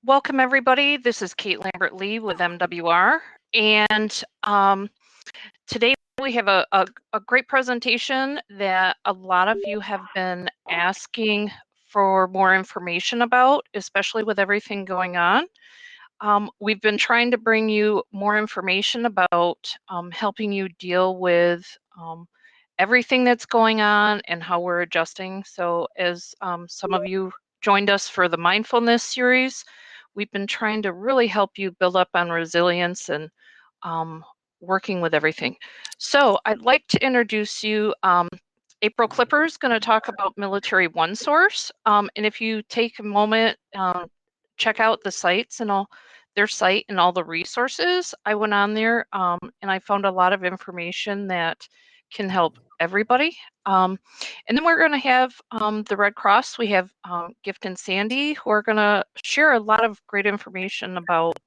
Welcome, everybody. This is Kate Lambert-Lee with MWR. And today we have a great presentation that a lot of you have been asking for more information about, especially with everything going on. We've been trying to bring you more information about helping you deal with everything that's going on and how we're adjusting. So as some of you joined us for the mindfulness series, we've been trying to really help you build up on resilience and working with everything. So I'd like to introduce you. April Clipper is going to talk about military OneSource. And if you take a moment, check out the sites and all their site and all the resources. I went on there and I found a lot of information that can help everybody. And then we're going to have the Red Cross. We have Gift and Sandy who are going to share a lot of great information about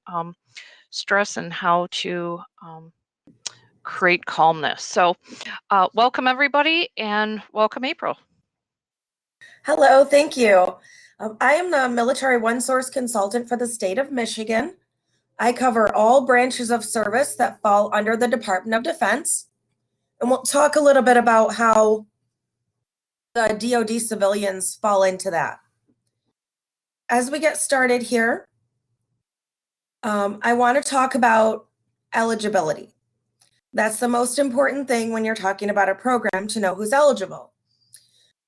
stress and how to create calmness. So welcome everybody, and welcome April. Hello, thank you. I am the Military OneSource consultant for the state of Michigan. I cover all branches of service that fall under the Department of Defense. And we'll talk a little bit about how the DoD civilians fall into that. As we get started here, I want to talk about eligibility. That's the most important thing when you're talking about a program, to know who's eligible.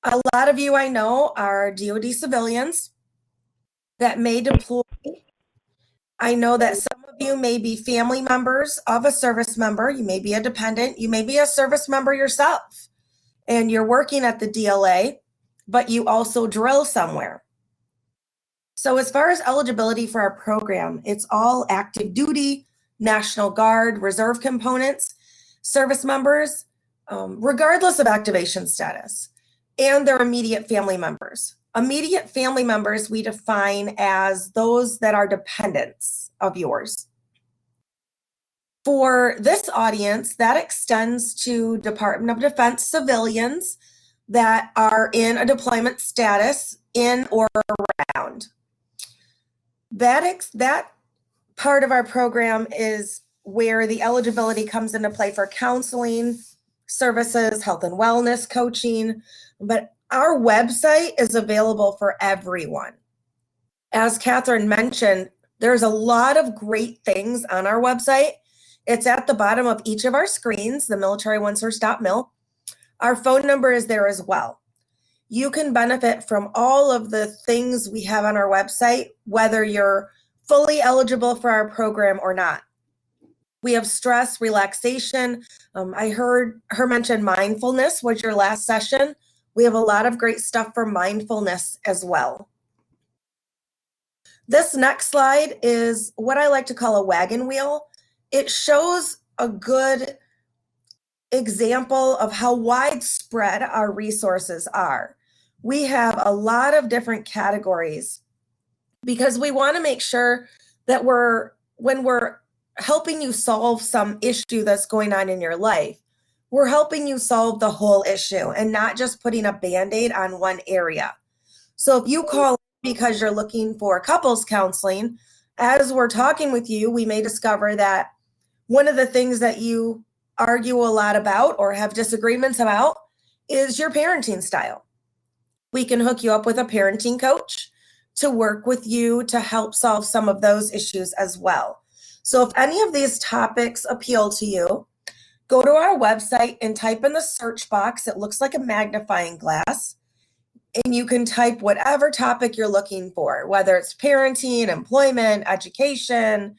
A lot of you I know are DoD civilians that may deploy. I know that some of you may be family members of a service member. You may be a dependent. You may be a service member yourself, and you're working at the DLA, but you also drill somewhere. So as far as eligibility for our program, it's all active duty, National Guard, reserve components, service members, regardless of activation status, and their immediate family members. Immediate family members we define as those that are dependents of yours. For this audience, that extends to Department of Defense civilians that are in a deployment status in or around. That part of our program is where the eligibility comes into play for counseling services, health and wellness coaching, but our website is available for everyone. As Catherine mentioned, there's a lot of great things on our website. It's at the bottom of each of our screens, the militaryonesource.mil. Our phone number is there as well. You can benefit from all of the things we have on our website, whether you're fully eligible for our program or not. We have stress, relaxation. I heard her mention mindfulness was your last session. We have a lot of great stuff for mindfulness as well. This next slide is what I like to call a wagon wheel. It shows a good example of how widespread our resources are. We have a lot of different categories because we want to make sure that when we're helping you solve some issue that's going on in your life, we're helping you solve the whole issue and not just putting a Band-Aid on one area. So if you call because you're looking for couples counseling, as we're talking with you, we may discover that one of the things that you argue a lot about or have disagreements about is your parenting style. We can hook you up with a parenting coach to work with you to help solve some of those issues as well. So if any of these topics appeal to you, go to our website and type in the search box. It looks like a magnifying glass. And you can type whatever topic you're looking for, whether it's parenting, employment, education,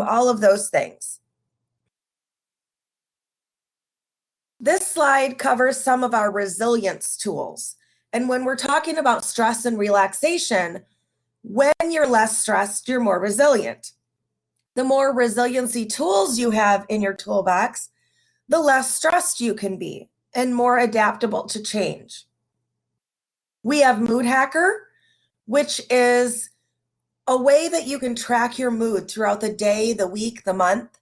all of those things. This slide covers some of our resilience tools. And when we're talking about stress and relaxation, when you're less stressed, you're more resilient. The more resiliency tools you have in your toolbox, the less stressed you can be and more adaptable to change. We have Mood Hacker, which is a way that you can track your mood throughout the day, the week, the month.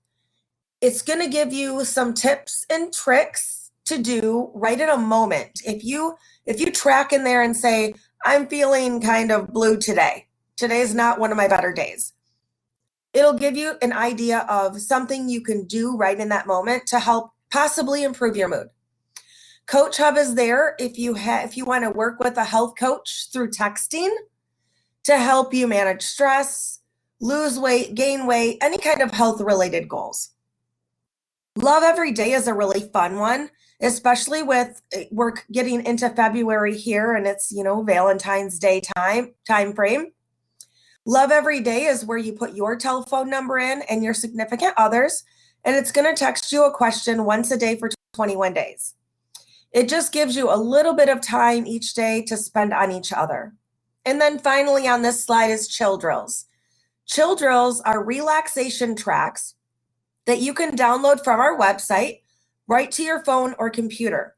It's going to give you some tips and tricks to do right in a moment. If you track in there and say, I'm feeling kind of blue today today's not one of my better days. It'll give you an idea of something you can do right in that moment to help possibly improve your mood. Coach Hub is there if you want to work with a health coach through texting to help you manage stress, lose weight, gain weight, any kind of health related goals. Love Every Day is a really fun one, especially with we're getting into February here and it's, Valentine's Day time frame. Love Every Day is where you put your telephone number in and your significant others, and it's going to text you a question once a day for 21 days. It just gives you a little bit of time each day to spend on each other. And then finally on this slide is chill drills. Chill drills are relaxation tracks that you can download from our website right to your phone or computer.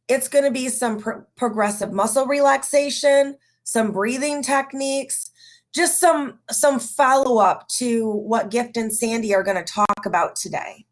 It's going to be some progressive muscle relaxation, some breathing techniques, just some follow-up to what Gift and Sandy are going to talk about today.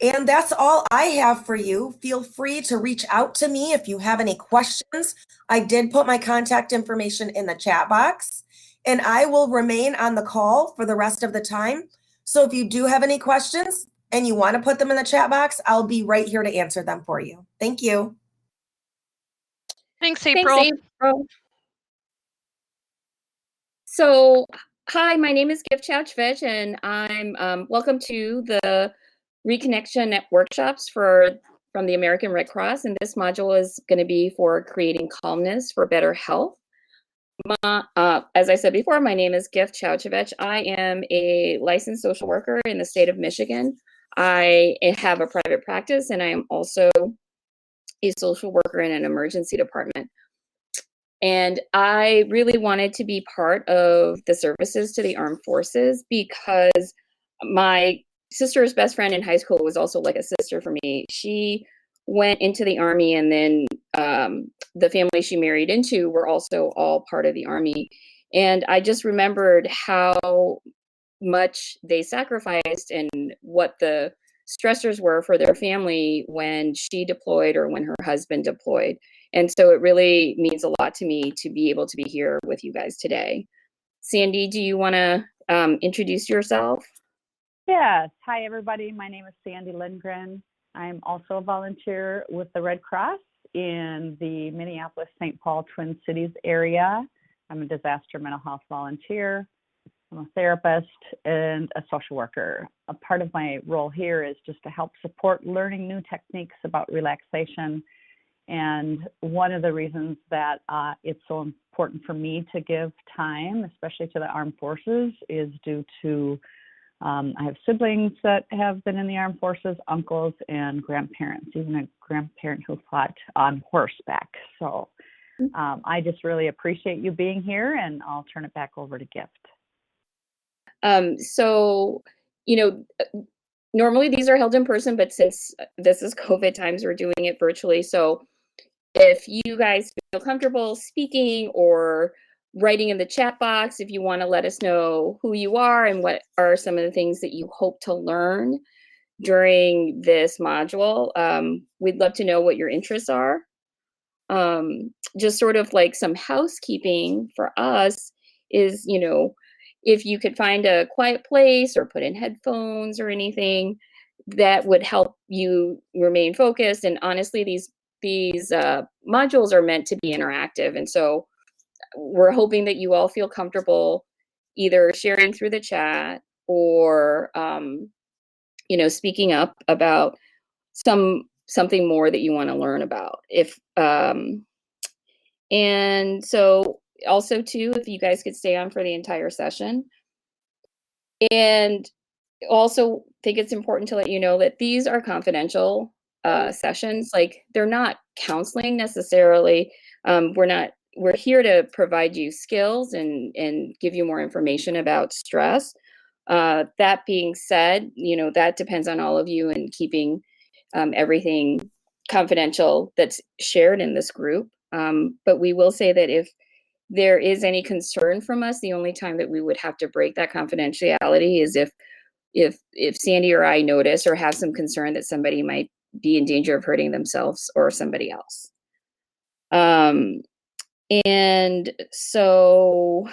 And that's all I have for you. Feel free to reach out to me if you have any questions. I did put my contact information in the chat box, and I will remain on the call for the rest of the time. So if you do have any questions and you want to put them in the chat box, I'll be right here to answer them for you. Thank you. Thanks, April. So, hi, my name is Gift Chowchevich, and I'm welcome to the Reconnection workshops from the American Red Cross, and this module is going to be for creating calmness for better health. As I said before, my name is Gift Chowchevich. I am a licensed social worker in the state of Michigan. I have a private practice, and I am also a social worker in an emergency department. And I really wanted to be part of the services to the armed forces because my sister's best friend in high school was also like a sister for me. She went into the Army, and then the family she married into were also all part of the Army. And I just remembered how much they sacrificed and what the stressors were for their family when she deployed or when her husband deployed. And so it really means a lot to me to be able to be here with you guys today. Sandy, do you want to introduce yourself? Yes. Hi, everybody. My name is Sandy Lindgren. I'm also a volunteer with the Red Cross in the Minneapolis-St. Paul Twin Cities area. I'm a disaster mental health volunteer. I'm a therapist and a social worker. A part of my role here is just to help support learning new techniques about relaxation. And one of the reasons that it's so important for me to give time, especially to the armed forces, is due to I have siblings that have been in the armed forces, uncles and grandparents, even a grandparent who fought on horseback. So I just really appreciate you being here, and I'll turn it back over to Gift. So, normally these are held in person, but since this is COVID times, we're doing it virtually. So if you guys feel comfortable speaking or writing in the chat box, if you want to let us know who you are and what are some of the things that you hope to learn during this module, we'd love to know what your interests are. Just sort of like some housekeeping for us is, if you could find a quiet place or put in headphones or anything that would help you remain focused. And honestly, these modules are meant to be interactive. And so we're hoping that you all feel comfortable either sharing through the chat or, speaking up about something more that you want to learn about. And so also too, if you guys could stay on for the entire session. And also think it's important to let you know that these are confidential sessions. Like, they're not counseling necessarily. We're here to provide you skills and give you more information about stress. That being said, that depends on all of you and keeping everything confidential that's shared in this group. But we will say that if there is any concern from us, the only time that we would have to break that confidentiality is if Sandy or I notice or have some concern that somebody might be in danger of hurting themselves or somebody else. And so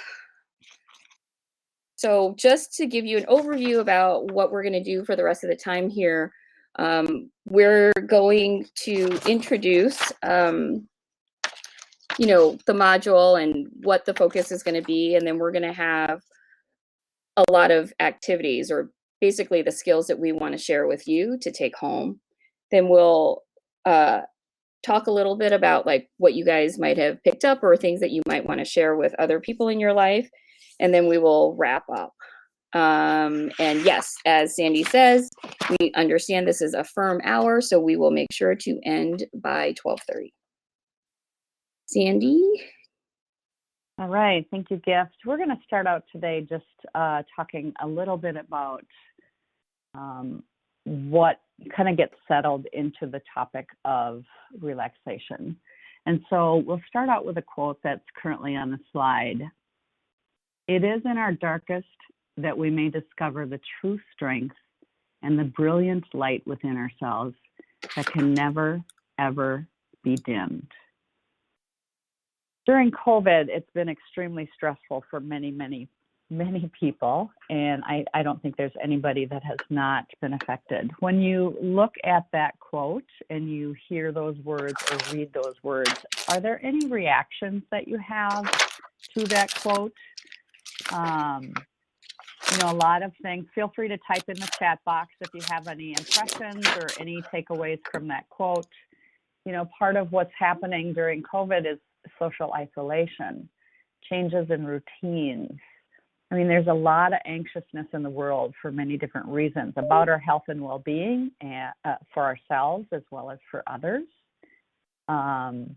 just to give you an overview about what we're going to do for the rest of the time here, we're going to introduce, the module and what the focus is going to be, and then we're going to have a lot of activities, or basically the skills that we want to share with you to take home. Then we'll talk a little bit about like what you guys might have picked up or things that you might want to share with other people in your life, and then we will wrap up. And yes, as Sandy says, we understand this is a firm hour, so we will make sure to end by 12:30. Sandy? All right, thank you, Gift. We're going to start out today just talking a little bit about what kind of gets settled into the topic of relaxation. And so we'll start out with a quote that's currently on the slide. "It is in our darkest that we may discover the true strength and the brilliant light within ourselves that can never, ever be dimmed." During COVID, it's been extremely stressful for many, many, many people, and I don't think there's anybody that has not been affected. When you look at that quote and you hear those words or read those words, are there any reactions that you have to that quote? A lot of things. Feel free to type in the chat box if you have any impressions or any takeaways from that quote. Part of what's happening during COVID is social isolation, changes in routines. I mean, there's a lot of anxiousness in the world for many different reasons about our health and well-being, and for ourselves as well as for others. And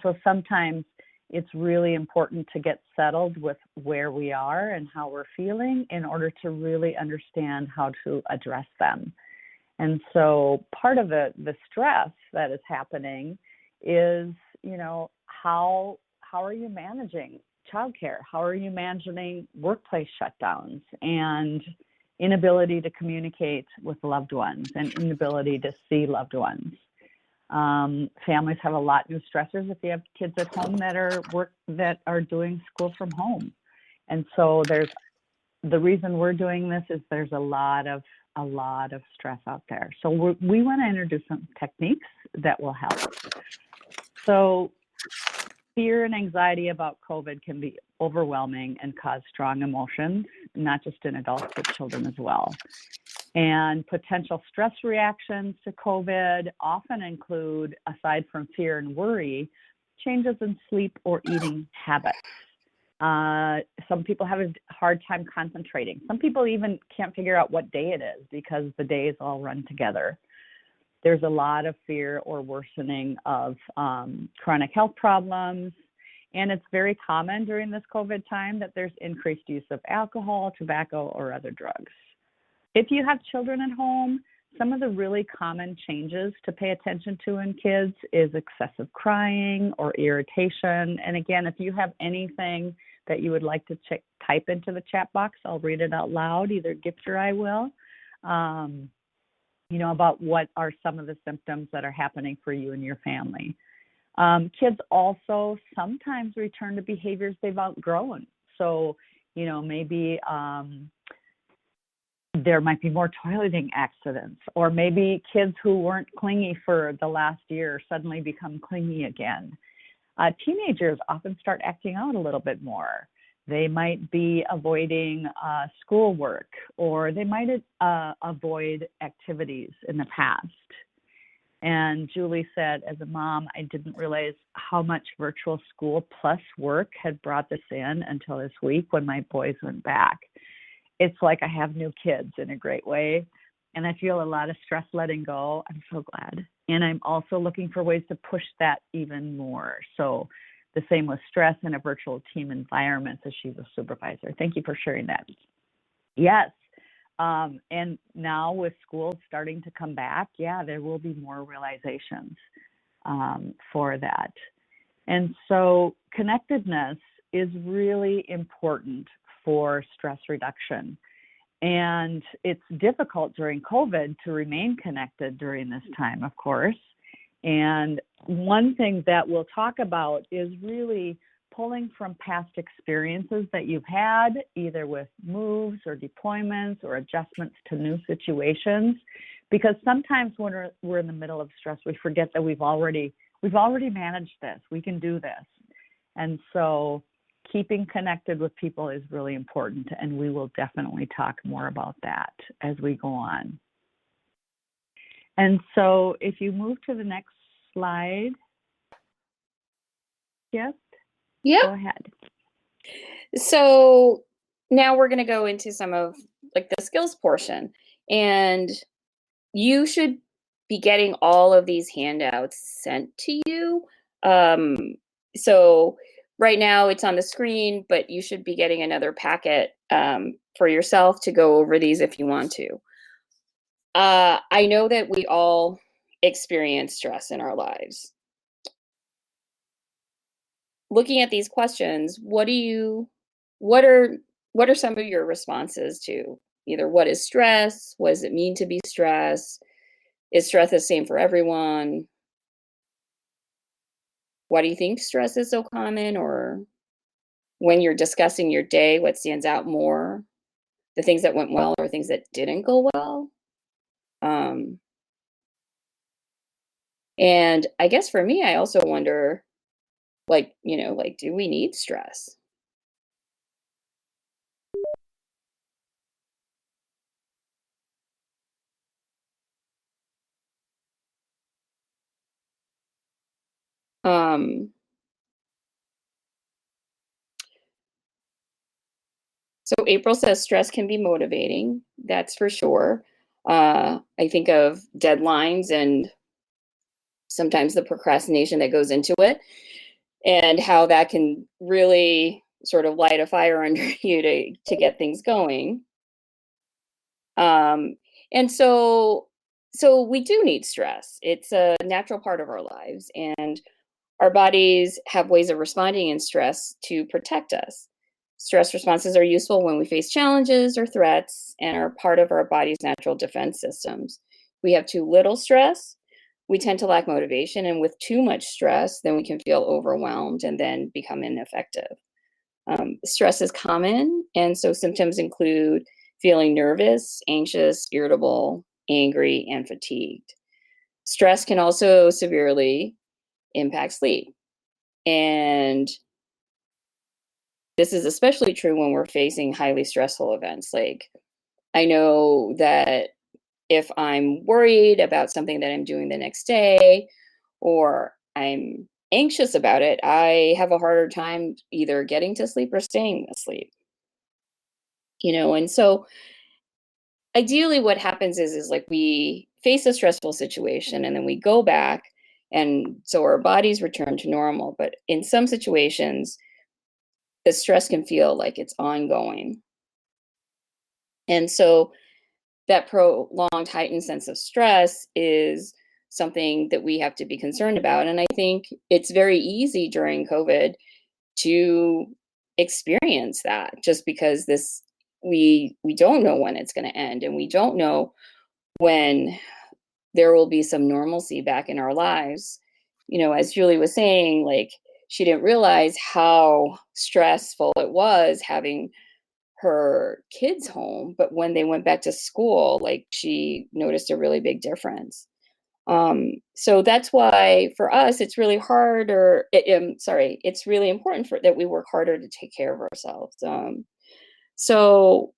so sometimes it's really important to get settled with where we are and how we're feeling in order to really understand how to address them. And so part of the stress that is happening is, how are you managing childcare? How are you managing workplace shutdowns and inability to communicate with loved ones and inability to see loved ones? Families have a lot new stressors if you have kids at home that are doing school from home. And so the reason we're doing this is there's a lot of stress out there. So we want to introduce some techniques that will help. So fear and anxiety about COVID can be overwhelming and cause strong emotions, not just in adults, but children as well. And potential stress reactions to COVID often include, aside from fear and worry, changes in sleep or eating habits. Some people have a hard time concentrating. Some people even can't figure out what day it is because the days all run together. There's a lot of fear or worsening of chronic health problems. And it's very common during this COVID time that there's increased use of alcohol, tobacco, or other drugs. If you have children at home, some of the really common changes to pay attention to in kids is excessive crying or irritation. And again, if you have anything that you would like to type into the chat box, I'll read it out loud, either Gift or I will, about what are some of the symptoms that are happening for you and your family. Kids also sometimes return to behaviors they've outgrown. So, maybe there might be more toileting accidents, or maybe kids who weren't clingy for the last year suddenly become clingy again. Teenagers often start acting out a little bit more. They might be avoiding schoolwork, or they might avoid activities in the past. And Julie said, as a mom, I didn't realize how much virtual school plus work had brought this in until this week when my boys went back. It's like I have new kids in a great way, and I feel a lot of stress letting go. I'm so glad. And I'm also looking for ways to push that even more. So the same with stress in a virtual team environment, as she's a supervisor. Thank you for sharing that. Yes. And now with schools starting to come back, there will be more realizations for that. And so connectedness is really important for stress reduction. And it's difficult during COVID to remain connected during this time, of course. And one thing that we'll talk about is really pulling from past experiences that you've had, either with moves or deployments or adjustments to new situations, because sometimes when we're in the middle of stress, we forget that we've already managed this. We can do this. And so keeping connected with people is really important, and we will definitely talk more about that as we go on. And so if you move to the next slide, yes? Yep. Go ahead. So now we're going to go into some of like the skills portion, and you should be getting all of these handouts sent to you. So right now it's on the screen, but you should be getting another packet for yourself to go over these if you want to. I know that we all experience stress in our lives. Looking at these questions, what are some of your responses to either what is stress? What does it mean to be stressed? Is stress the same for everyone? Why do you think stress is so common? Or when you're discussing your day, what stands out more? The things that went well or things that didn't go well? And I guess for me, I also wonder, like, do we need stress? So April says stress can be motivating. That's for sure. I think of deadlines and sometimes the procrastination that goes into it, and how that can really sort of light a fire under you to get things going. And so we do need stress. It's a natural part of our lives, and our bodies have ways of responding in stress to protect us. Stress responses are useful when we face challenges or threats and are part of our body's natural defense systems. We have too little stress, we tend to lack motivation, and with too much stress, then we can feel overwhelmed and then become ineffective. Stress is common, and so symptoms include feeling nervous, anxious, irritable, angry, and fatigued. Stress can also severely impact sleep. And this is especially true when we're facing highly stressful events. Like, I know that if I'm worried about something that I'm doing the next day, or I'm anxious about it, I have a harder time either getting to sleep or staying asleep. And so ideally what happens is like we face a stressful situation and then we go back, and so our bodies return to normal. But in some situations, the stress can feel like it's ongoing. And so that prolonged heightened sense of stress is something that we have to be concerned about. And I think it's very easy during COVID to experience that, just because we don't know when it's going to end, and we don't know when there will be some normalcy back in our lives. As Julie was saying, like, she didn't realize how stressful it was having her kids home, but when they went back to school, like, she noticed a really big difference. So that's why for us, it's really it's really important that we work harder to take care of ourselves. So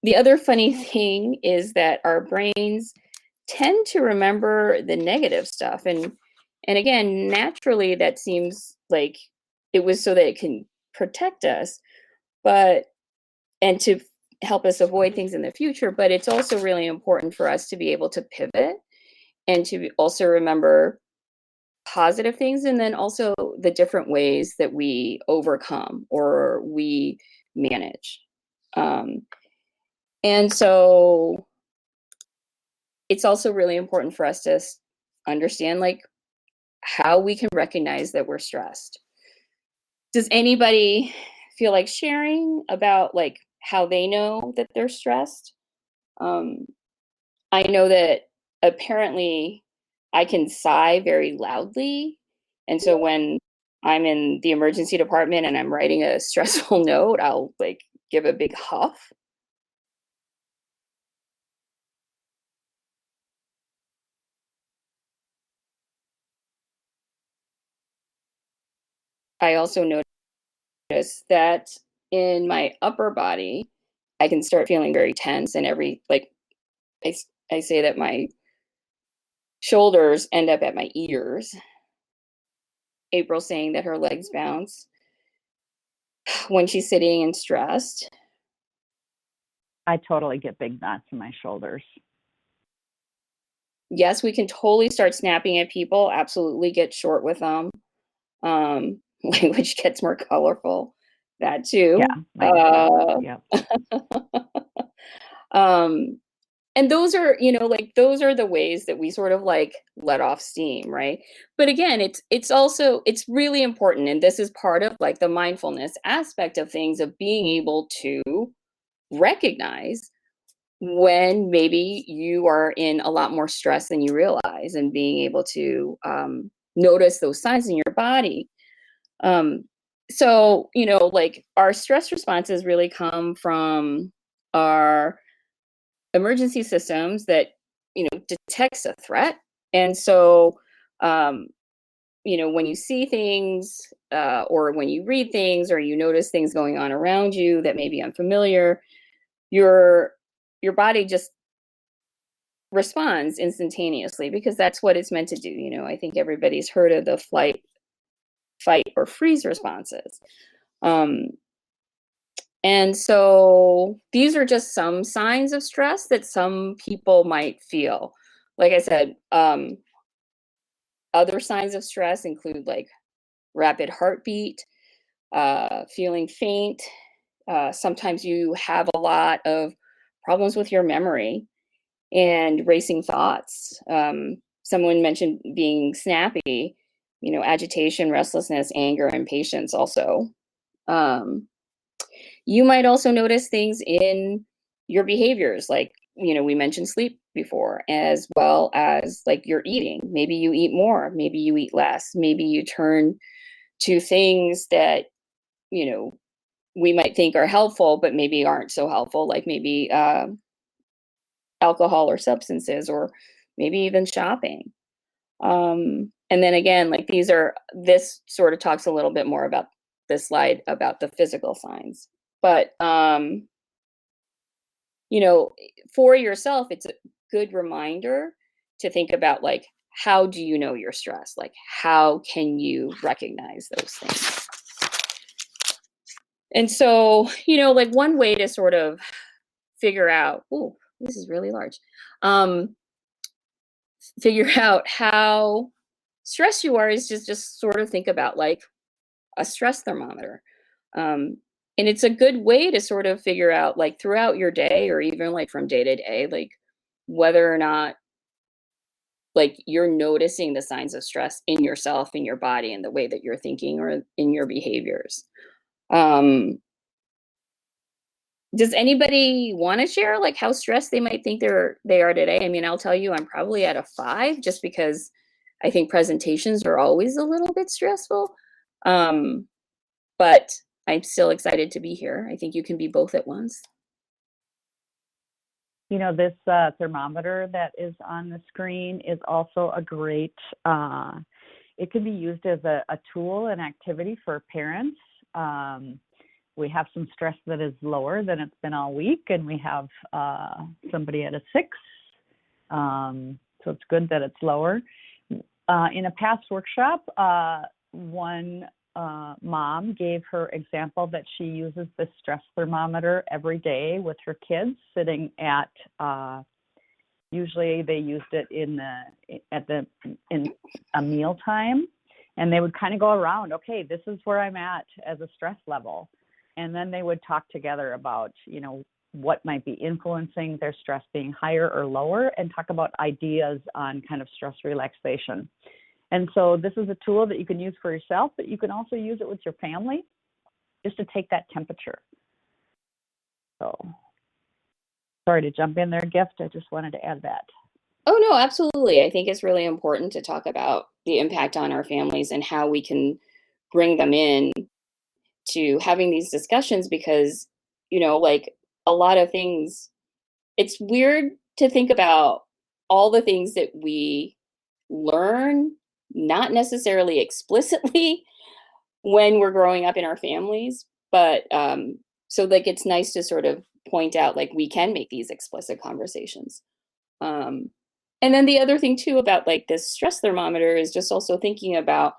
the other funny thing is that our brains tend to remember the negative stuff. And again, naturally, that seems like it was so that it can protect us, and to help us avoid things in the future. But it's also really important for us to be able to pivot and to also remember positive things, and then also the different ways that we overcome or we manage. And so it's also really important for us to understand, like, how we can recognize that we're stressed. Does anybody feel like sharing about, like, how they know that they're stressed? I know that apparently I can sigh very loudly. And so when I'm in the emergency department and I'm writing a stressful note, I'll like give a big huff. I also notice that in my upper body, I can start feeling very tense, and I say that my shoulders end up at my ears. April saying that her legs bounce when she's sitting and stressed. I totally get big knots in my shoulders. Yes, we can totally start snapping at people, absolutely get short with them. Language gets more colorful, that too. Yeah, And those are, those are the ways that we sort of like let off steam, right? But again, it's really important, and this is part of like the mindfulness aspect of things, of being able to recognize when maybe you are in a lot more stress than you realize, and being able to notice those signs in your body. So, like our stress responses really come from our emergency systems that, detects a threat. And so, when you see things, or when you read things, or you notice things going on around you that may be unfamiliar, your body just responds instantaneously, because that's what it's meant to do. I think everybody's heard of the flight, fight, or freeze responses. And so these are just some signs of stress that some people might feel. Like I said, other signs of stress include like rapid heartbeat, feeling faint. Sometimes you have a lot of problems with your memory and racing thoughts. Someone mentioned being snappy, agitation, restlessness, anger, impatience also. You might also notice things in your behaviors, like, we mentioned sleep before, as well as like your eating. Maybe you eat more, maybe you eat less, maybe you turn to things that, we might think are helpful, but maybe aren't so helpful, like maybe alcohol or substances, or maybe even shopping. And then again, like this sort of talks a little bit more about this slide about the physical signs. But, for yourself, it's a good reminder to think about, like, how do you know you're stressed? Like, how can you recognize those things? And so, like one way to sort of figure out, oh, this is really large, figure out how stressed you are is just sort of think about like a stress thermometer. And it's a good way to sort of figure out, like, throughout your day, or even like from day to day, like whether or not like you're noticing the signs of stress in yourself, in your body, in the way that you're thinking, or in your behaviors. Does anybody want to share like how stressed they might think they are today? I mean, I'll tell you, I'm probably at a 5, just because I think presentations are always a little bit stressful. But I'm still excited to be here. I think you can be both at once. This thermometer that is on the screen is also a great, it can be used as a tool and activity for parents. We have some stress that is lower than it's been all week, and we have somebody at a 6. So it's good that it's lower. In a past workshop, one mom gave her example that she uses the stress thermometer every day with her kids, sitting at, usually they used it in a meal time, and they would kind of go around, okay, this is where I'm at as a stress level. And then they would talk together about, what might be influencing their stress being higher or lower, and talk about ideas on kind of stress relaxation. And so this is a tool that you can use for yourself, but you can also use it with your family, just to take that temperature. So sorry to jump in there, Gift. I just wanted to add that. Oh, no, absolutely. I think it's really important to talk about the impact on our families and how we can bring them in to having these discussions because, like a lot of things, it's weird to think about all the things that we learn, not necessarily explicitly when we're growing up in our families, but so like it's nice to sort of point out like we can make these explicit conversations. And then the other thing too about like this stress thermometer is just also thinking about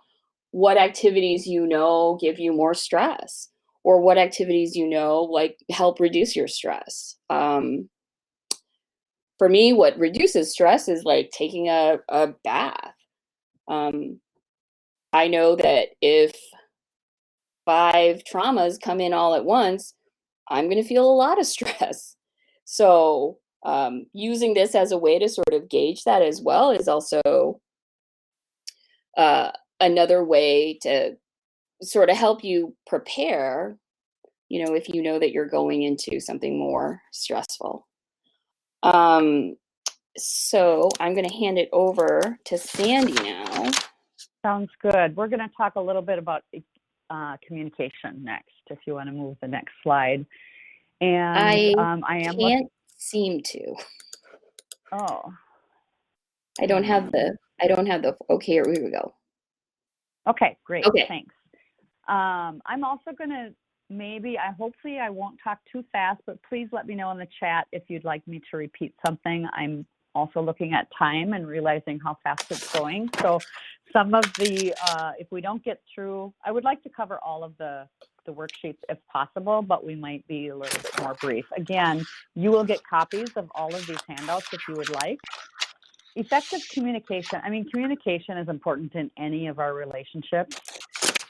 what activities give you more stress or what activities like help reduce your stress. For me, what reduces stress is like taking a bath. I know that if 5 traumas come in all at once, I'm going to feel a lot of stress. So using this as a way to sort of gauge that as well is also another way to sort of help you prepare, if you know that you're going into something more stressful. So I'm going to hand it over to Sandy now. Sounds good. We're going to talk a little bit about communication next, if you want to move the next slide. And I am can't seem to. Oh. I don't have the, okay, here we go. Okay, great. Okay. Thanks. I'm also going to hopefully I won't talk too fast, but please let me know in the chat if you'd like me to repeat something. I'm also looking at time and realizing how fast it's going. So some of the, if we don't get through, I would like to cover all of the worksheets if possible, but we might be a little bit more brief. Again, you will get copies of all of these handouts if you would like. Effective communication. I mean, communication is important in any of our relationships.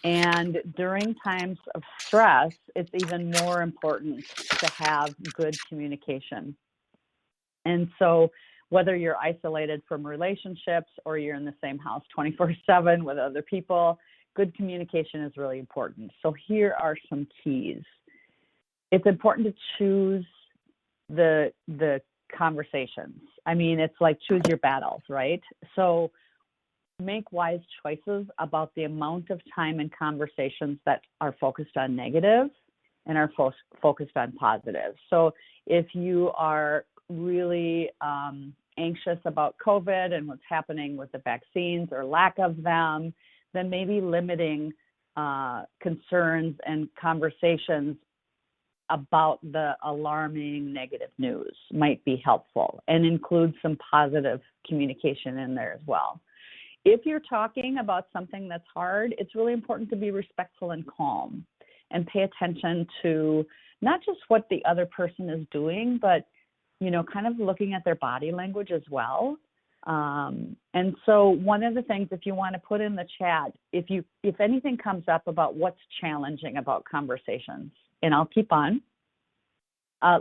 And during times of stress, it's even more important to have good communication. And so whether you're isolated from relationships or you're in the same house 24/7 with other people, good communication is really important. So here are some keys. It's important to choose the conversations. I mean, it's like choose your battles, right? So make wise choices about the amount of time in conversations that are focused on negative and are focused on positive. So if you are really anxious about COVID and what's happening with the vaccines or lack of them, then maybe limiting concerns and conversations about the alarming negative news might be helpful, and include some positive communication in there as well. If you're talking about something that's hard, it's really important to be respectful and calm and pay attention to not just what the other person is doing, but, kind of looking at their body language as well. And so one of the things, if you want to put in the chat, if anything comes up about what's challenging about conversations, and I'll keep on,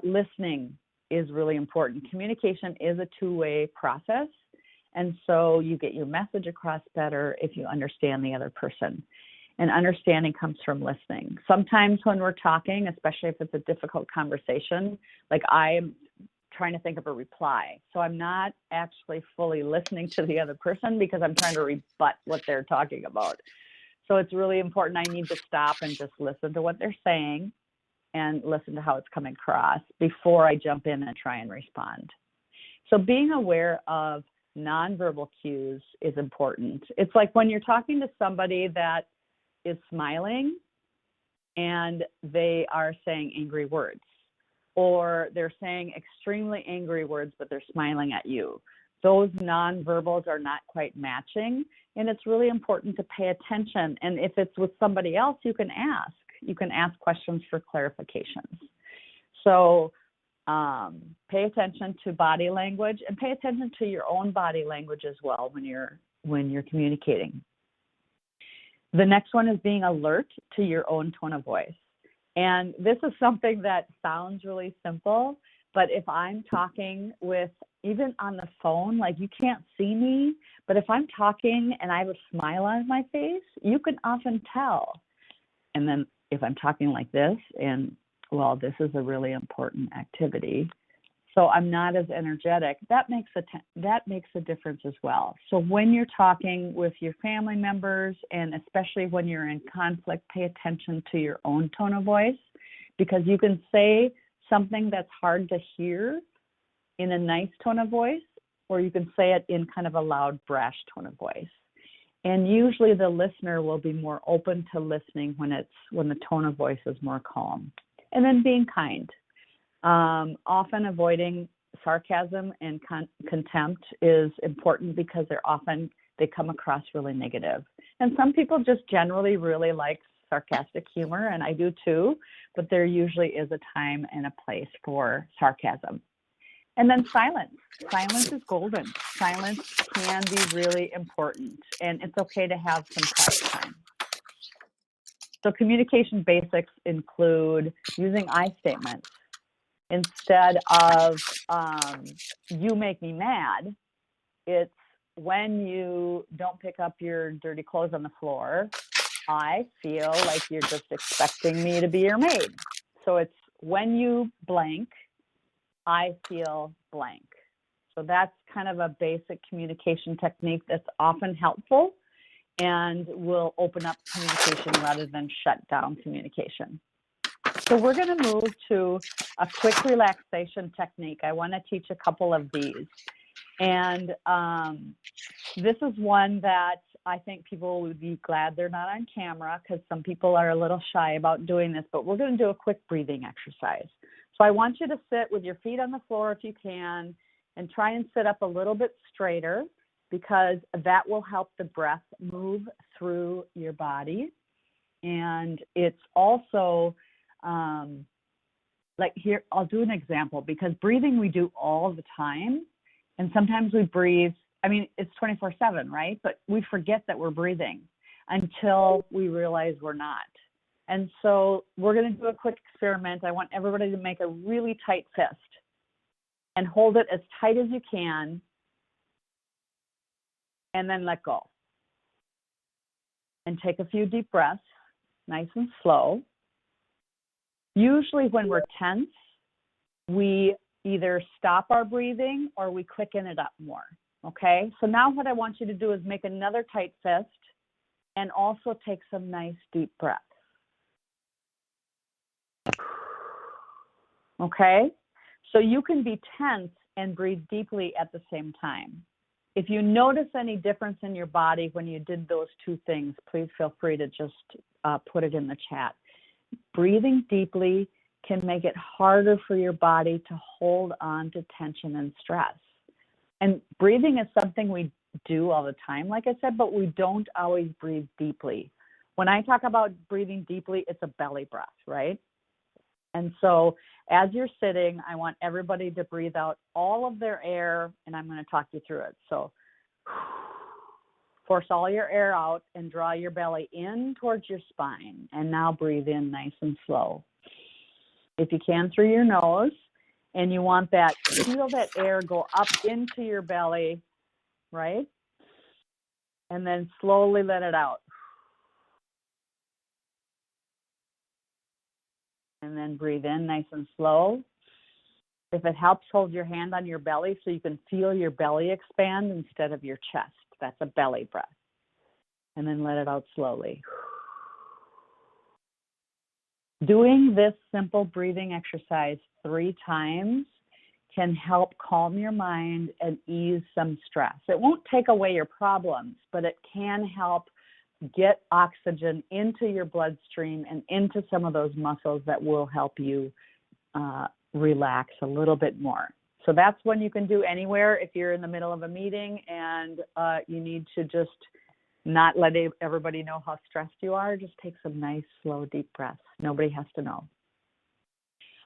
listening is really important. Communication is a two-way process. And so you get your message across better if you understand the other person. And understanding comes from listening. Sometimes when we're talking, especially if it's a difficult conversation, like I'm trying to think of a reply. So I'm not actually fully listening to the other person because I'm trying to rebut what they're talking about. So it's really important. I need to stop and just listen to what they're saying and listen to how it's coming across before I jump in and try and respond. So being aware of nonverbal cues is important. It's like when you're talking to somebody that is smiling and they are saying angry words, or they're saying extremely angry words, but they're smiling at you. Those nonverbals are not quite matching, and it's really important to pay attention. And if it's with somebody else, you can ask questions for clarifications. So pay attention to body language, and pay attention to your own body language as well when you're communicating. The next one is being alert to your own tone of voice. And this is something that sounds really simple, but if I'm talking with, even on the phone, like you can't see me, but if I'm talking and I have a smile on my face, you can often tell. And then if I'm talking like this, and well, this is a really important activity. so I'm not as energetic. That makes a difference as well. So when you're talking with your family members, and especially when you're in conflict, pay attention to your own tone of voice, because you can say something that's hard to hear in a nice tone of voice, or you can say it in kind of a loud, brash tone of voice. And usually the listener will be more open to listening when the tone of voice is more calm. And then being kind. Often avoiding sarcasm and contempt is important because they come across really negative. And some people just generally really like sarcastic humor, and I do too, but there usually is a time and a place for sarcasm. And then silence. Silence is golden. Silence can be really important, and it's okay to have some quiet time. So communication basics include using I statements. Instead of you make me mad, it's when you don't pick up your dirty clothes on the floor, I feel like you're just expecting me to be your maid. So it's when you blank, I feel blank. So that's kind of a basic communication technique that's often helpful and will open up communication rather than shut down communication. So we're going to move to a quick relaxation technique. I want to teach a couple of these. And this is one that I think people would be glad they're not on camera, because some people are a little shy about doing this, but we're going to do a quick breathing exercise. So I want you to sit with your feet on the floor if you can, and try and sit up a little bit straighter, because that will help the breath move through your body. And it's also like here, I'll do an example, because breathing we do all the time. And sometimes we breathe, I mean, it's 24/7, right? But we forget that we're breathing until we realize we're not. And so we're going to do a quick experiment. I want everybody to make a really tight fist and hold it as tight as you can, and then let go. And take a few deep breaths, nice and slow. Usually when we're tense, we either stop our breathing or we quicken it up more, okay? So now what I want you to do is make another tight fist and also take some nice deep breaths. Okay? So you can be tense and breathe deeply at the same time. If you notice any difference in your body when you did those two things, please feel free to just put it in the chat. Breathing deeply can make it harder for your body to hold on to tension and stress. And breathing is something we do all the time, like I said, but we don't always breathe deeply. When I talk about breathing deeply, it's a belly breath, right? And so as you're sitting, I want everybody to breathe out all of their air, and I'm going to talk you through it. So force all your air out and draw your belly in towards your spine. And now breathe in nice and slow. If you can, through your nose, and you want that, feel that air go up into your belly, right? And then slowly let it out. And then breathe in nice and slow. If it helps, hold your hand on your belly so you can feel your belly expand instead of your chest. That's a belly breath. And then let it out slowly. Doing this simple breathing exercise 3 times can help calm your mind and ease some stress. It won't take away your problems, but it can help get oxygen into your bloodstream and into some of those muscles that will help you relax a little bit more. So that's one you can do anywhere if you're in the middle of a meeting and you need to just not let everybody know how stressed you are. Just take some nice, slow, deep breaths. Nobody has to know.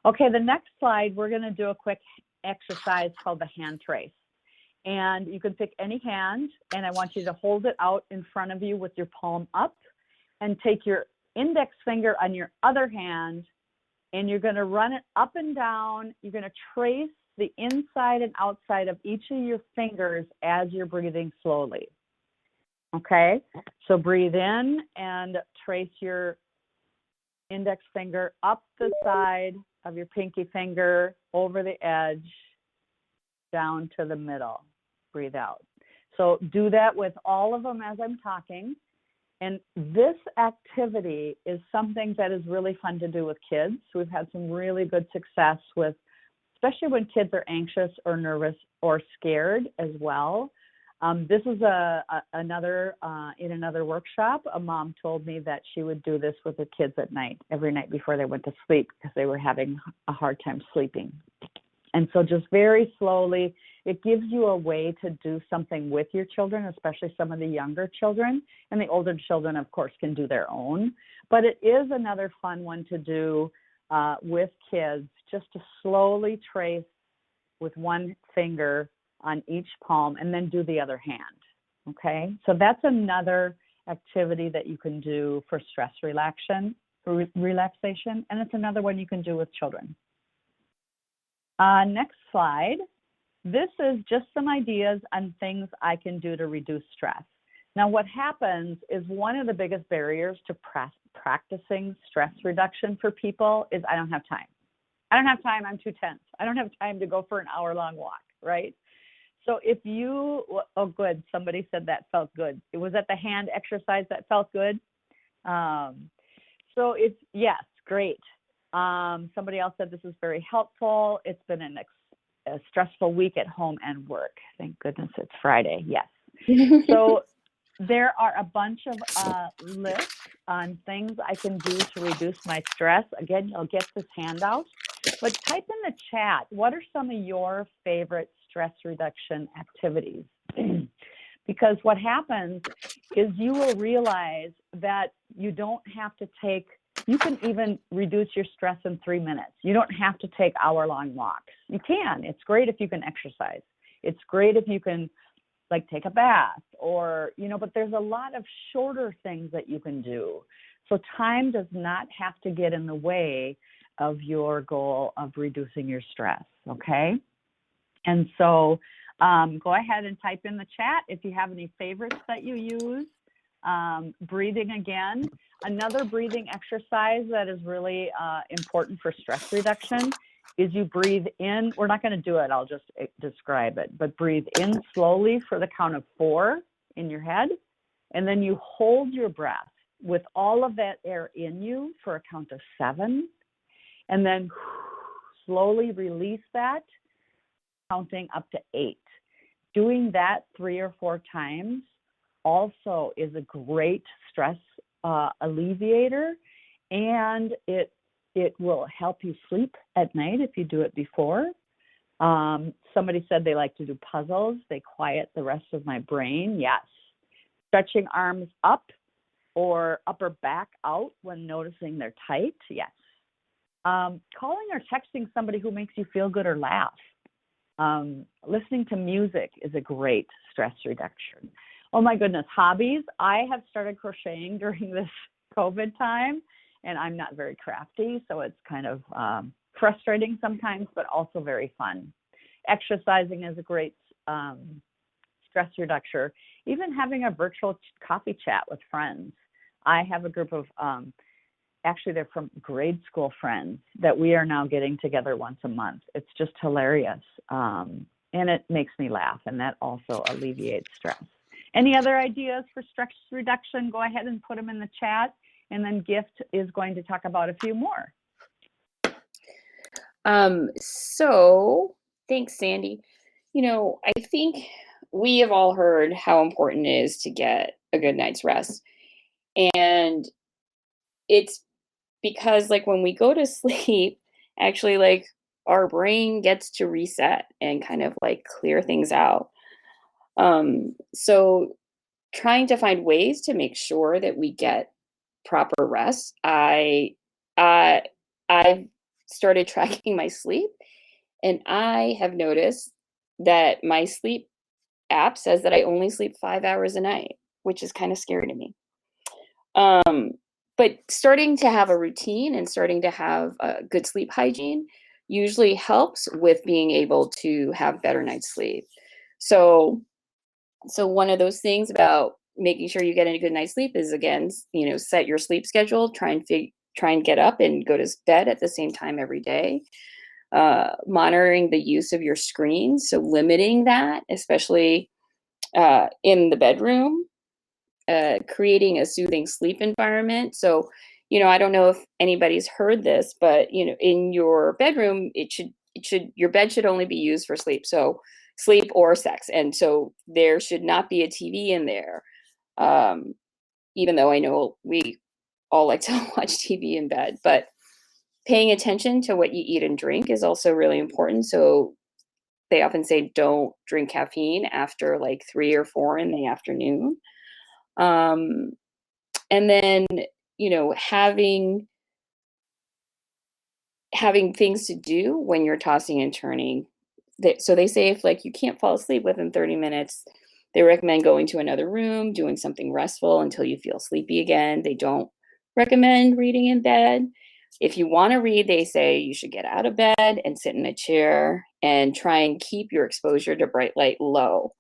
Okay, the next slide, we're going to do a quick exercise called the hand trace. And you can pick any hand, and I want you to hold it out in front of you with your palm up, and take your index finger on your other hand, and you're going to run it up and down. You're going to trace the inside and outside of each of your fingers as you're breathing slowly. Okay, so breathe in and trace your index finger up the side of your pinky finger over the edge, down to the middle. Breathe out. So do that with all of them as I'm talking. And this activity is something that is really fun to do with kids. We've had some really good success with, especially when kids are anxious or nervous or scared as well. This is another in another workshop. A mom told me that she would do this with the kids at night, every night before they went to sleep, because they were having a hard time sleeping. And so just very slowly, it gives you a way to do something with your children, especially some of the younger children. And the older children, of course, can do their own. But it is another fun one to do with kids, just to slowly trace with one finger on each palm and then do the other hand. Okay, so that's another activity that you can do for stress relaxation, and it's another one you can do with children. Next slide. This is just some ideas on things I can do to reduce stress. Now, what happens is one of the biggest barriers to practicing stress reduction for people is I don't have time. I don't have time, I'm too tense. I don't have time to go for an hour-long walk, right? So if you, oh good, somebody said that felt good. It was at the hand exercise that felt good. So it's, yes, great. Somebody else said this is very helpful. It's been a stressful week at home and work. Thank goodness it's Friday, yes. So there are a bunch of lists on things I can do to reduce my stress. Again, you'll get this handout, but type in the chat, what are some of your favorite stress reduction activities? Because what happens is you will realize that you don't have to take, you can even reduce your stress in 3 minutes. You don't have to take hour-long walks. You can. It's great if you can exercise. It's great if you can like take a bath or, you know, but there's a lot of shorter things that you can do. So time does not have to get in the way of your goal of reducing your stress, okay? And so go ahead and type in the chat if you have any favorites that you use. Breathing again. Another breathing exercise that is really important for stress reduction is you breathe in. We're not going to do it. I'll just describe it. But breathe in slowly for the count of 4 in your head. And then you hold your breath with all of that air in you for a count of 7. And then slowly release that, counting up to 8. Doing that 3 or 4 times also is a great stress alleviator, and it will help you sleep at night if you do it before. Somebody said they like to do puzzles. They quiet the rest of my brain. Yes. Stretching arms up or upper back out when noticing they're tight. Yes. Calling or texting somebody who makes you feel good or laugh. Listening to music is a great stress reduction. Oh my goodness, hobbies. I have started crocheting during this COVID time, and I'm not very crafty, so it's kind of frustrating sometimes, but also very fun. Exercising is a great stress reducer. Even having a virtual coffee chat with friends. I have a group of, actually they're from grade school friends that we are now getting together once a month. It's just hilarious, and it makes me laugh, and that also alleviates stress. Any other ideas for stress reduction? Go ahead and put them in the chat, and then Gift is going to talk about a few more. So thanks, Sandy. You know, I think we have all heard how important it is to get a good night's rest. And it's because like when we go to sleep, actually like our brain gets to reset and kind of like clear things out. So trying to find ways to make sure that we get proper rest. I've started tracking my sleep, and I have noticed that my sleep app says that I only sleep 5 hours a night, which is kind of scary to me. But starting to have a routine and starting to have a good sleep hygiene usually helps with being able to have better night's sleep. So one of those things about making sure you get a good night's sleep is, again, you know, set your sleep schedule, try and get up and go to bed at the same time every day. monitoring the use of your screen, so limiting that, especially in the bedroom, creating a soothing sleep environment. So, I don't know if anybody's heard this, but in your bedroom, your bed should only be used for sleep. So sleep or sex. And so there should not be a TV in there. Even though I know we all like to watch TV in bed, but paying attention to what you eat and drink is also really important. So they often say don't drink caffeine after like 3 or 4 in the afternoon. And then, having things to do when you're tossing and turning. So they say if like you can't fall asleep within 30 minutes, they recommend going to another room, doing something restful until you feel sleepy again. They don't recommend reading in bed. If you want to read, they say you should get out of bed and sit in a chair and try and keep your exposure to bright light low.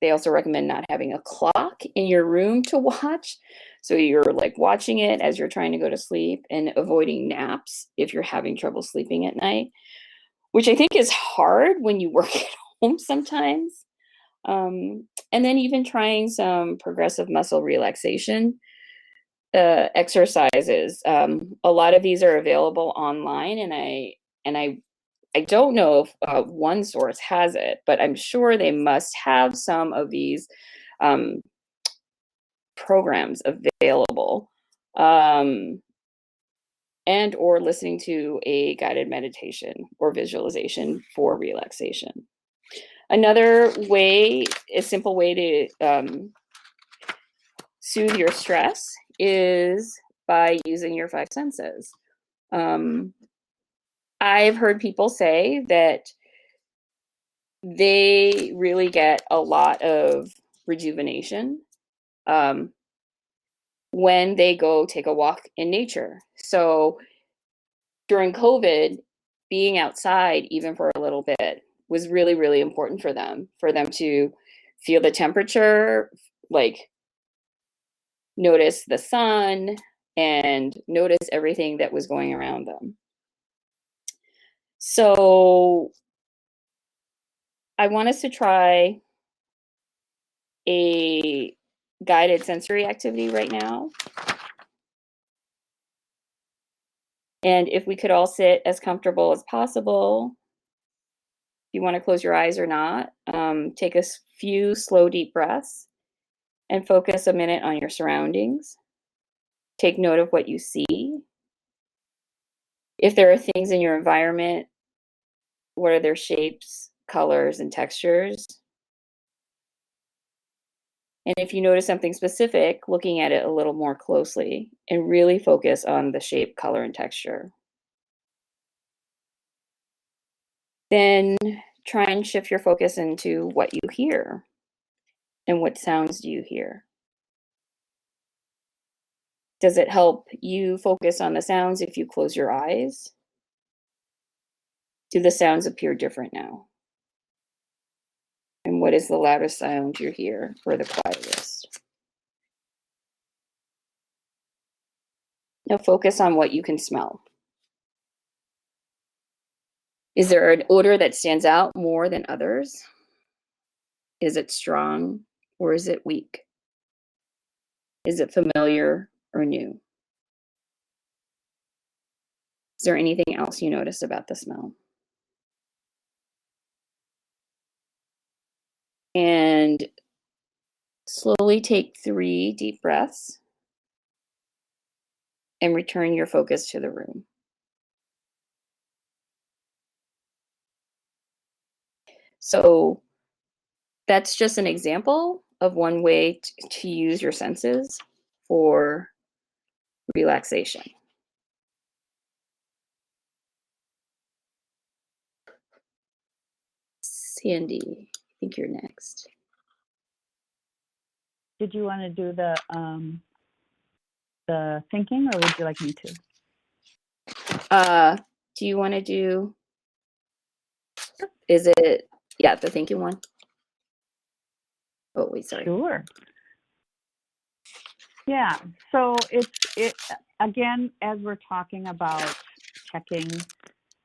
They also recommend not having a clock in your room to watch. So you're like watching it as you're trying to go to sleep, and avoiding naps if you're having trouble sleeping at night, which I think is hard when you work at home sometimes. And then even trying some progressive muscle relaxation exercises. A lot of these are available online, and I don't know if OneSource has it, but I'm sure they must have some of these programs available, and or listening to a guided meditation or visualization for relaxation. Another way, a simple way to soothe your stress is by using your 5 senses. I've heard people say that they really get a lot of rejuvenation when they go take a walk in nature. So during COVID, being outside even for a little bit was really, really important for them to feel the temperature, like notice the sun and notice everything that was going around them. So I want us to try a guided sensory activity right now. And if we could all sit as comfortable as possible, if you want to close your eyes or not, take a few slow, deep breaths and focus a minute on your surroundings. Take note of what you see. If there are things in your environment, what are their shapes, colors, and textures? And if you notice something specific, looking at it a little more closely and really focus on the shape, color, and texture. Then try and shift your focus into what you hear and what sounds do you hear. Does it help you focus on the sounds if you close your eyes? Do the sounds appear different now? And what is the loudest sound you hear or the quietest? Now focus on what you can smell. Is there an odor that stands out more than others? Is it strong or is it weak? Is it familiar or new? Is there anything else you notice about the smell? And slowly take 3 deep breaths and return your focus to the room. So that's just an example of one way to use your senses for relaxation. Sandy, I think you're next. Did you want to do the thinking, or would you like me to? Do you want to do, is it, yeah, the thinking one? Oh, wait, sorry. Sure. Yeah, so again, as we're talking about checking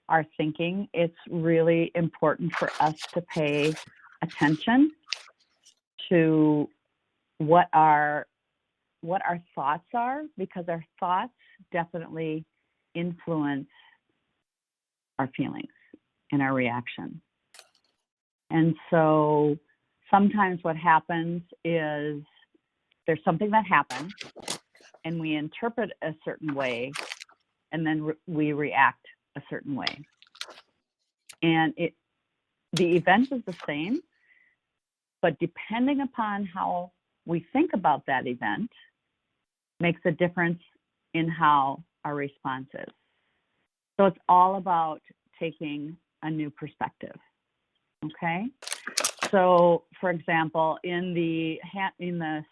our thinking, it's really important for us to pay attention to what our thoughts are, because our thoughts definitely influence our feelings and our reaction. And so sometimes what happens is there's something that happened and we interpret a certain way, and then we react a certain way. And the event is the same, but depending upon how we think about that event makes a difference in how our response is. So it's all about taking a new perspective. Okay? So, for example, in the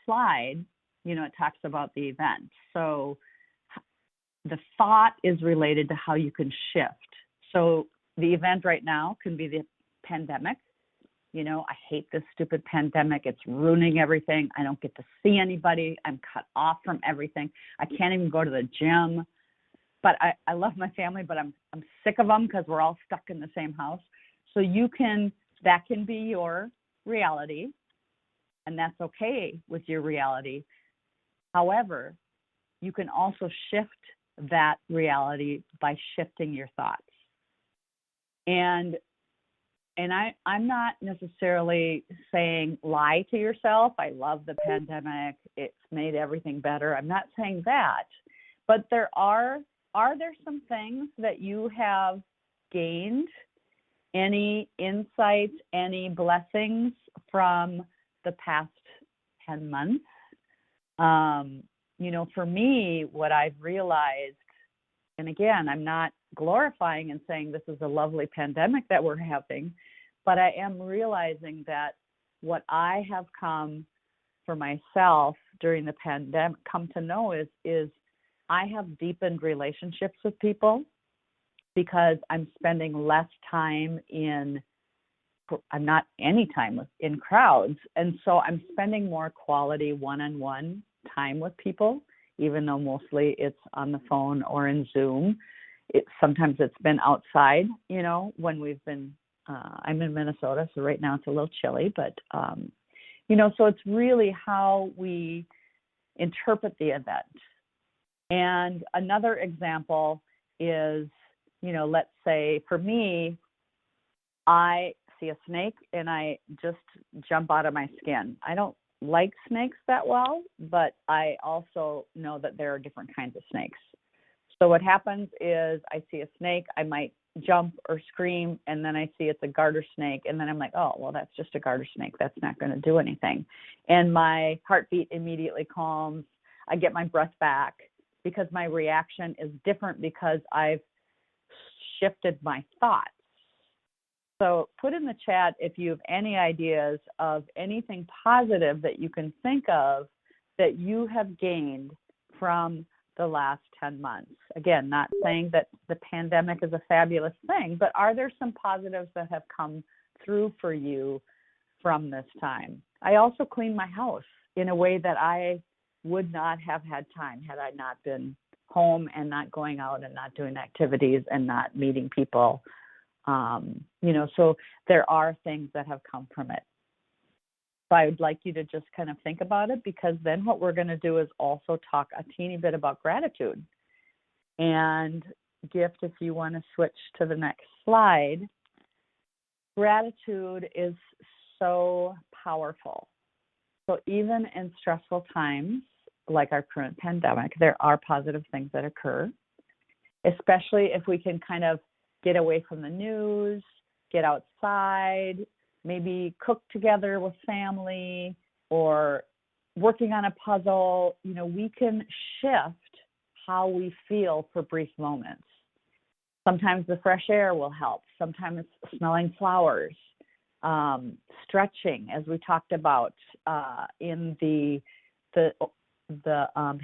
slide, it talks about the event. So the thought is related to how you can shift. So the event right now can be the pandemic. I hate this stupid pandemic. It's ruining everything. I don't get to see anybody. I'm cut off from everything. I can't even go to the gym. But I love my family, but I'm sick of them because we're all stuck in the same house. So that can be your reality, and that's okay with your reality. However, you can also shift that reality by shifting your thoughts. And I'm not necessarily saying lie to yourself. I love the pandemic. It's made everything better. I'm not saying that. But are there some things that you have gained? Any insights, any blessings from the past 10 months? For me, what I've realized, and again, I'm not glorifying and saying this is a lovely pandemic that we're having, but I am realizing that what I have come for myself during the pandemic come to know is I have deepened relationships with people because I'm spending less time in crowds. And so I'm spending more quality one-on-one time with people, even though mostly it's on the phone or in Zoom. Sometimes it's been outside, when we've been, I'm in Minnesota, so right now it's a little chilly, but, so it's really how we interpret the event. And another example is, let's say for me, I see a snake and I just jump out of my skin. I don't like snakes that well, but I also know that there are different kinds of snakes. So what happens is I see a snake, I might jump or scream, and then I see it's a garter snake, and then I'm like, oh, well, that's just a garter snake. That's not going to do anything. And my heartbeat immediately calms. I get my breath back because my reaction is different because I've shifted my thoughts. So put in the chat if you have any ideas of anything positive that you can think of that you have gained from the last 10 months. Again, not saying that the pandemic is a fabulous thing, but are there some positives that have come through for you from this time? I also cleaned my house in a way that I would not have had time had I not been home and not going out and not doing activities and not meeting people. So there are things that have come from it. So I would like you to just kind of think about it, because then what we're going to do is also talk a teeny bit about gratitude. And Gift, if you want to switch to the next slide, gratitude is so powerful. So even in stressful times, like our current pandemic, there are positive things that occur, especially if we can kind of get away from the news, get outside, maybe cook together with family, or working on a puzzle. We can shift how we feel for brief moments. Sometimes the fresh air will help. Sometimes it's smelling flowers, stretching, as we talked about in the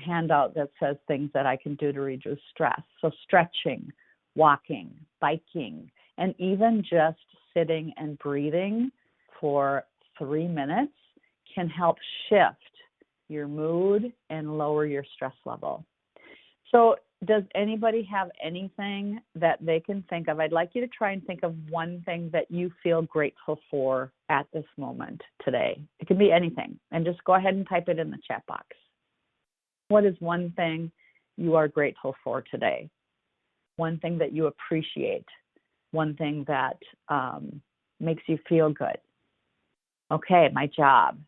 handout that says things that I can do to reduce stress. So stretching, walking, biking, and even just sitting and breathing for 3 minutes can help shift your mood and lower your stress level. So does anybody have anything that they can think of? I'd like you to try and think of one thing that you feel grateful for at this moment today. It can be anything. And just go ahead and type it in the chat box. What is one thing you are grateful for today? One thing that you appreciate? One thing that makes you feel good? Okay, my job.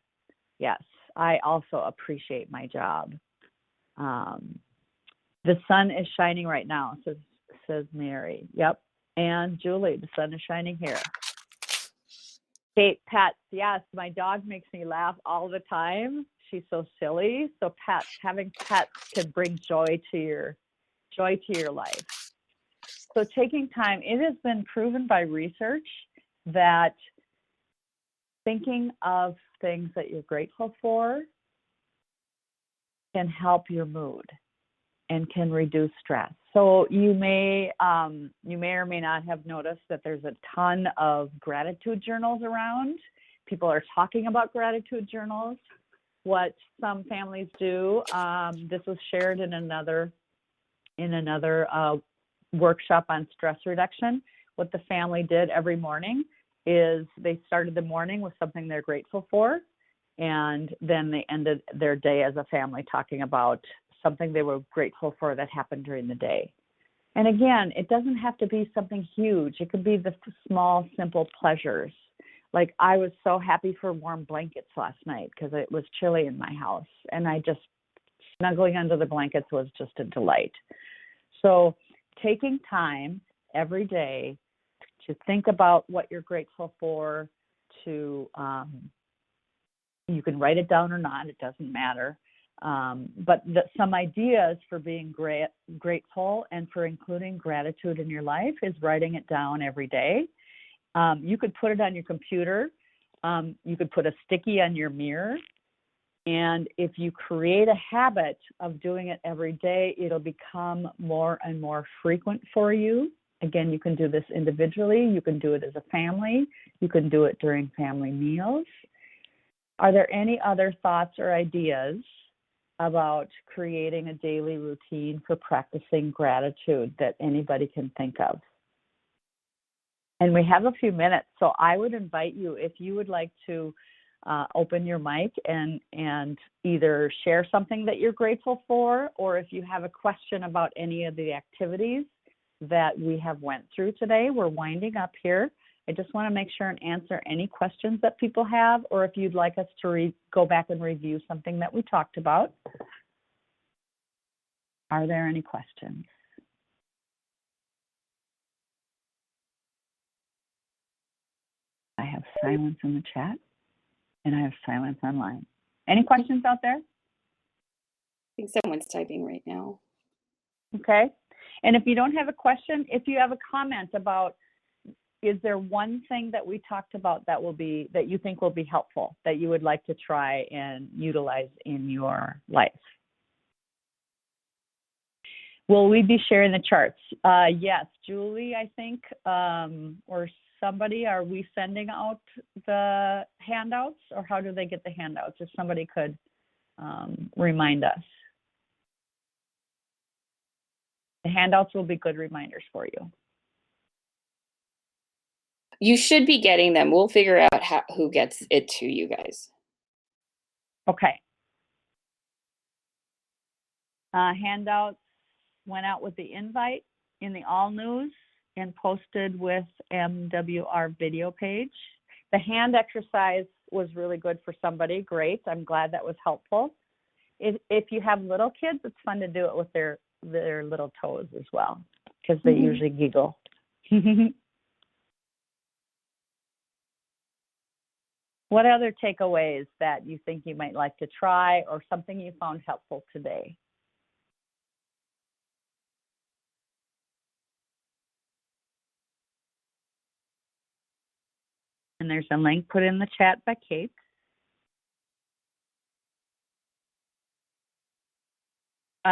Yes, I also appreciate my job. The sun is shining right now, says Mary. Yep. And Julie, the sun is shining here. Kate, pets. Yes, my dog makes me laugh all the time. She's so silly. So pets, having pets can bring joy to your life. So taking time, it has been proven by research that thinking of things that you're grateful for can help your mood and can reduce stress. So you may or may not have noticed that there's a ton of gratitude journals around. People are talking about gratitude journals. What some families do, this was shared in another workshop on stress reduction. What the family did every morning is they started the morning with something they're grateful for, and then they ended their day as a family talking about something they were grateful for that happened during the day. And again, it doesn't have to be something huge. It could be the small, simple pleasures. Like I was so happy for warm blankets last night because it was chilly in my house, and I just snuggling under the blankets was just a delight. So taking time every day to think about what you're grateful for, to you can write it down or not, it doesn't matter. But some ideas for being grateful and for including gratitude in your life is writing it down every day. You could put it on your computer. You could put a sticky on your mirror. And if you create a habit of doing it every day, it'll become more and more frequent for you. Again, you can do this individually. You can do it as a family. You can do it during family meals. Are there any other thoughts or ideas about creating a daily routine for practicing gratitude that anybody can think of? And we have a few minutes, so I would invite you, if you would like to open your mic and either share something that you're grateful for, or if you have a question about any of the activities that we have went through today. We're winding up here. I just want to make sure and answer any questions that people have, or if you'd like us to go back and review something that we talked about. Are there any questions? I have silence in the chat, and I have silence online. Any questions out there? I think someone's typing right now. Okay. And if you don't have a question, if you have a comment about, is there one thing that we talked about that you think will be helpful, that you would like to try and utilize in your life? Will we be sharing the charts? Yes, Julie, I think, or somebody, are we sending out the handouts, or how do they get the handouts? If somebody could remind us. The handouts will be good reminders for you. You should be getting them. We'll figure out who gets it to you guys. Okay. Handouts went out with the invite in the All News and posted with MWR video page. The hand exercise was really good for somebody. Great. I'm glad that was helpful. If you have little kids, it's fun to do it with their little toes as well, because they usually giggle. What other takeaways that you think you might like to try, or something you found helpful today? And there's a link put in the chat by Kate.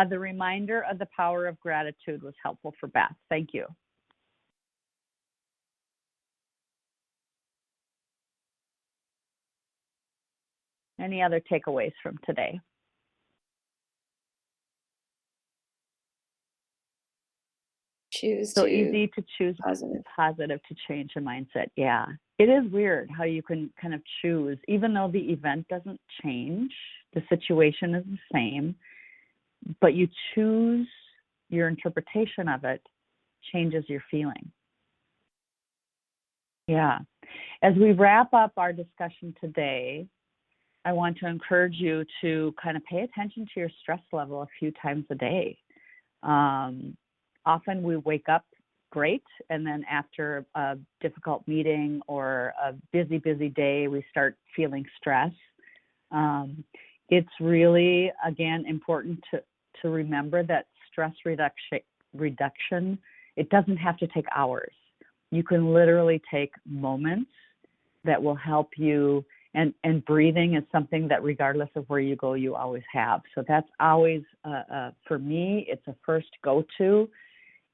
The reminder of the power of gratitude was helpful for Beth. Thank you. Any other takeaways from today? Choose So to easy to choose positive to change a mindset. Yeah. It is weird how you can kind of choose, even though the event doesn't change, the situation is the same, but you choose your interpretation of it changes your feeling. Yeah. As we wrap up our discussion today, I want to encourage you to kind of pay attention to your stress level a few times a day. Often we wake up great, and then after a difficult meeting or a busy day, we start feeling stress. It's really, again, important to remember that stress reduction, it doesn't have to take hours. You can literally take moments that will help you, and breathing is something that regardless of where you go, you always have. So that's always, for me, it's a first go-to.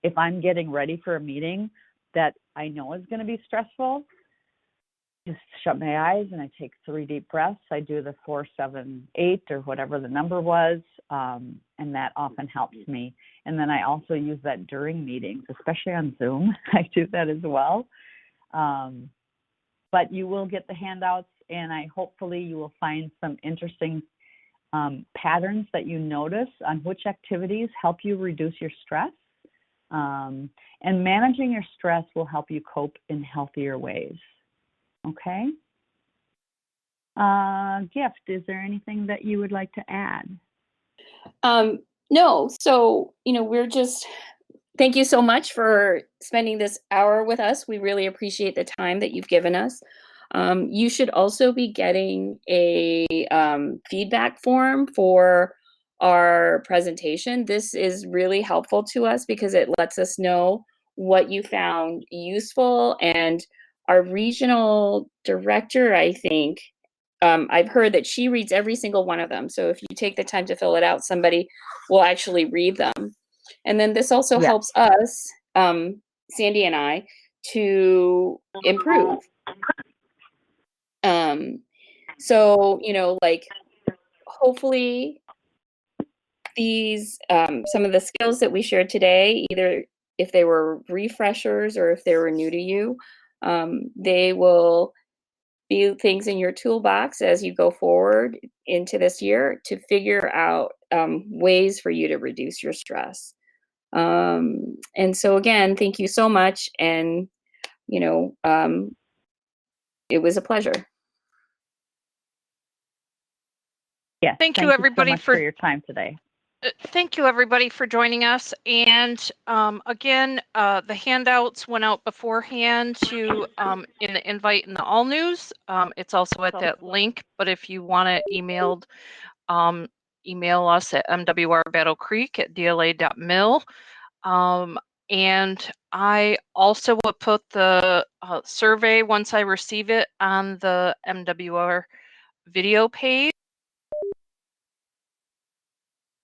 If I'm getting ready for a meeting that I know is going to be stressful, just shut my eyes and I take 3 deep breaths. I do the 4, 7, 8 or whatever the number was, and that often helps me. And then I also use that during meetings, especially on Zoom. I do that as well. But you will get the handouts, and hopefully you will find some interesting patterns that you notice on which activities help you reduce your stress. And managing your stress will help you cope in healthier ways. Okay? Gift, is there anything that you would like to add? No. So, we're just, thank you so much for spending this hour with us. We really appreciate the time that you've given us. You should also be getting a feedback form for our presentation. This is really helpful to us because it lets us know what you found useful. And our regional director, I think, I've heard that she reads every single one of them. So if you take the time to fill it out, somebody will actually read them. And then this also helps us, Sandy and I, to improve. So, hopefully these, some of the skills that we shared today, either if they were refreshers or if they were new to you, they will be things in your toolbox as you go forward into this year to figure out ways for you to reduce your stress. And so again, thank you so much. And, it was a pleasure. Yes. Thank you, everybody, so much for your time today. Thank you, everybody, for joining us. And again, the handouts went out beforehand to in the invite in the All News. It's also at that link, but if you want it emailed, email us at mwrbattlecreek@dla.mil. And I also will put the survey once I receive it on the MWR video page.